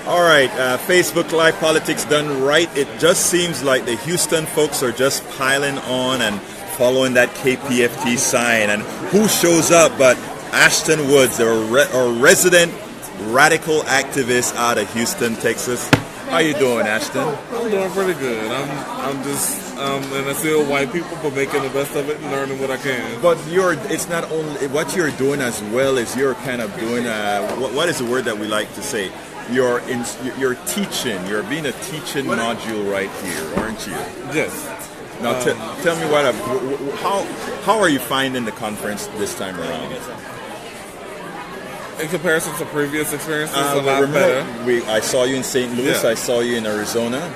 All right, Facebook Live Politics done right. It just seems like the Houston folks are just piling on and following that KPFT sign. And who shows up but Ashton Woods, a resident radical activist out of Houston, Texas. How you doing, Ashton? I'm doing pretty good. I'm just and I feel white people for making the best of it and learning what I can. But it's not only what you're doing as well as you're kind of doing. What is the word that we like to say? You're teaching. You're being a teaching module right here, aren't you? Yes. Now tell me how are you finding the conference this time around? In comparison to previous experiences, a lot better. I saw you in St. Louis. Yeah. I saw you in Arizona.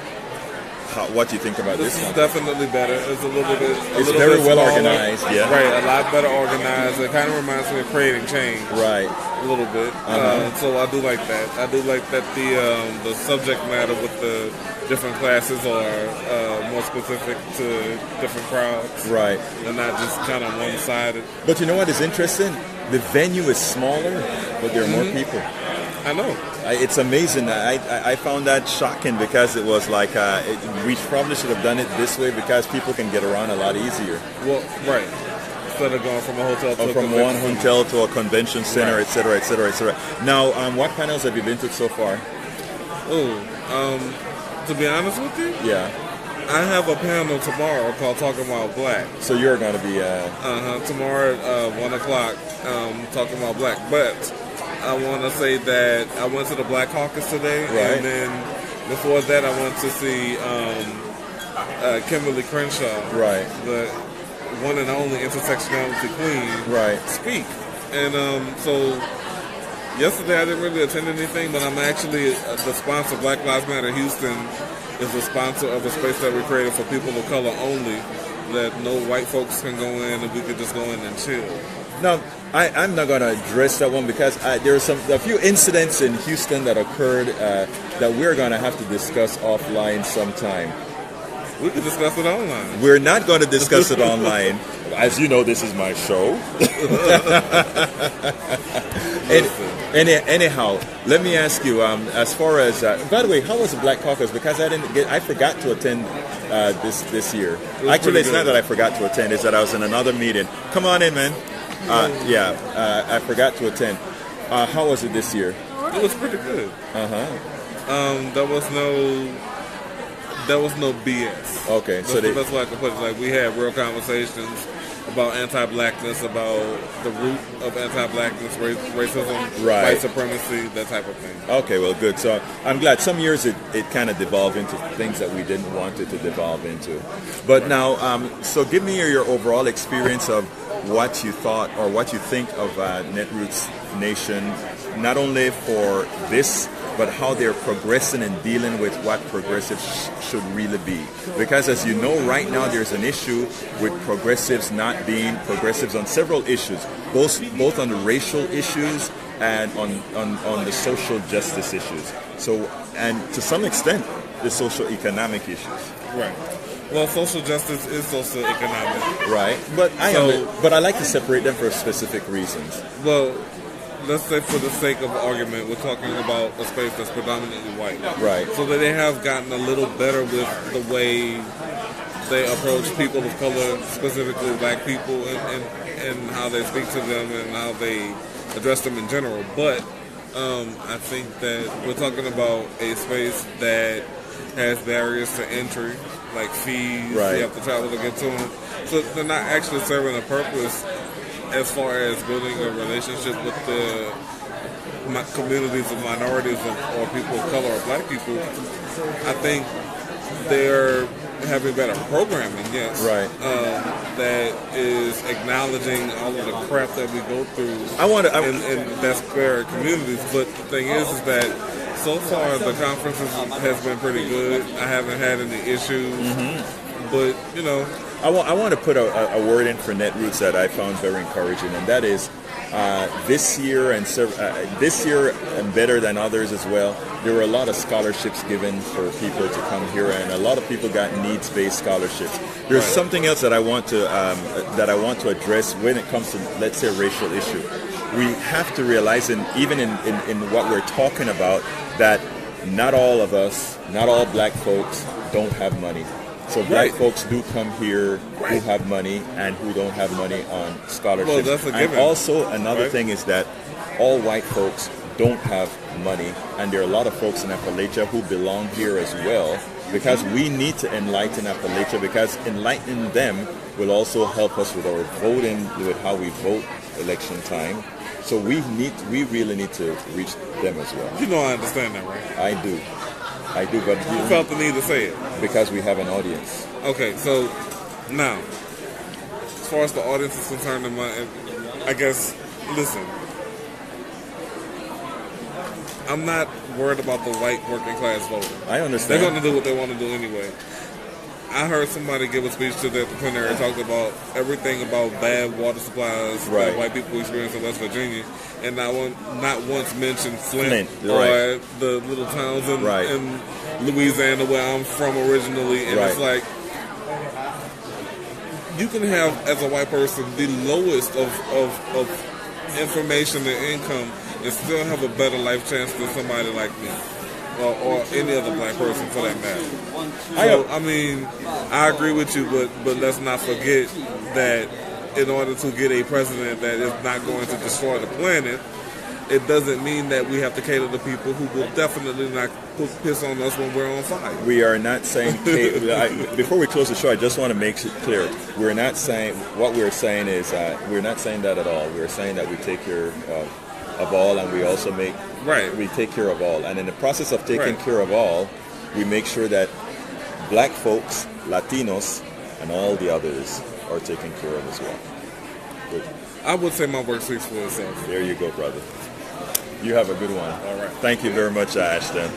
What do you think about this? This is definitely better. It's a little bit. It's very well organized. Yeah. Right. A lot better organized. It kind of reminds me of Creating Change. Right. A little bit. So I do like that. I do like that the subject matter with the different classes are more specific to different crowds. Right. And not just kind of one-sided. But you know what is interesting? The venue is smaller, but there are more people. I know. It's amazing. I found that shocking because it was like we probably should have done it this way because people can get around a lot easier. Well, right. Instead of going from a hotel to from one hotel to a convention center, right. et cetera, et cetera, et cetera. Now, what panels have you been to so far? To be honest with you, yeah, I have a panel tomorrow called Talking About Black. So you're going to be tomorrow at 1 o'clock, Talking About Black. But I want to say that I went to the Black Caucus today, right. And then before that, I went to see Kimberly Crenshaw, right, the one and only intersectionality queen, right, speak. And so yesterday I didn't really attend anything, but I'm actually the sponsor. Black Lives Matter Houston is the sponsor of a space that we created for people of color only, that no white folks can go in and we could just go in and chill. Now, I'm not going to address that one because there are a few incidents in Houston that occurred that we're going to have to discuss offline sometime. We can discuss it online. We're not going to discuss it online. As you know, this is my show. Anyhow, let me ask you, as far as, by the way, how was the Black Caucus? Because I forgot to attend this year. Actually, it's not that I forgot to attend, it's that I was in another meeting. Come on in, man. I forgot to attend. How was it this year? It was pretty good. There was no BS. Okay, that's the best way I can put it. Like, we had real conversations about anti-blackness, about the root of anti-blackness, racism, right. white supremacy, that type of thing. Okay, well, good. So I'm glad. Some years it kind of devolved into things that we didn't want it to devolve into. But now, so give me your overall experience of what you thought or what you think of Netroots Nation, not only for this, but how they're progressing and dealing with what progressives should really be. Because as you know, right now there's an issue with progressives not being progressives on several issues, both on the racial issues and on the social justice issues. So, and to some extent, the social economic issues. Right. Well, social justice is social economic. Right. But I like to separate them for specific reasons. Well, let's say for the sake of argument, we're talking about a space that's predominantly white. Right. So that they have gotten a little better with the way they approach people of color, specifically black people, and how they speak to them and how they address them in general. But I think that we're talking about a space that has barriers to entry, like fees, right. You have to travel to get to them. So they're not actually serving a purpose as far as building a relationship with the communities of minorities or people of color or black people. I think they're having better programming, yes. Right. That is acknowledging all of the crap that we go through in disparate communities. But the thing is that so far the conferences has been pretty good. I haven't had any issues. Mm-hmm. But, you know, I want to put a word in for Netroots that I found very encouraging, and that is this year and better than others as well. There were a lot of scholarships given for people to come here, and a lot of people got needs-based scholarships. There's something else that I want to address when it comes to, let's say, a racial issue. We have to realize, and even in what we're talking about, that not all of us, not all black folks don't have money. So black folks do come here who have money and who don't have money on scholarships. Well, that's a given. And also another thing is that all white folks don't have money, and there are a lot of folks in Appalachia who belong here as well, because we need to enlighten Appalachia, because enlightening them will also help us with our voting, with how we vote election time. So we really need to reach them as well. You know I understand that, right? I do, but you felt the need to say it. Because we have an audience. Okay, so now, as far as the audience is concerned, I guess, listen, I'm not worried about the white working class voter. I understand. They're going to do what they want to do anyway. I heard somebody give a speech to the plenary and talked about everything about bad water supplies that white people experience in West Virginia, and not once mentioned Flint or the little towns in Louisiana where I'm from originally. And it's like, you can have, as a white person, the lowest of information and income and still have a better life chance than somebody like me. Or any other black person for that matter. So, I mean, I agree with you, but let's not forget that in order to get a president that is not going to destroy the planet, it doesn't mean that we have to cater to people who will definitely not piss on us when we're on fire. We are not saying, before we close the show, I just want to make it clear. We're not saying, what we're saying is, we're not saying that at all. We're saying that we take care of all, and we also we take care of all. And in the process of taking care of all, we make sure that black folks, Latinos, and all the others are taken care of as well. Good. I would say my work speaks for itself. There you go, brother. You have a good one. All right. Thank you very much, Ashton.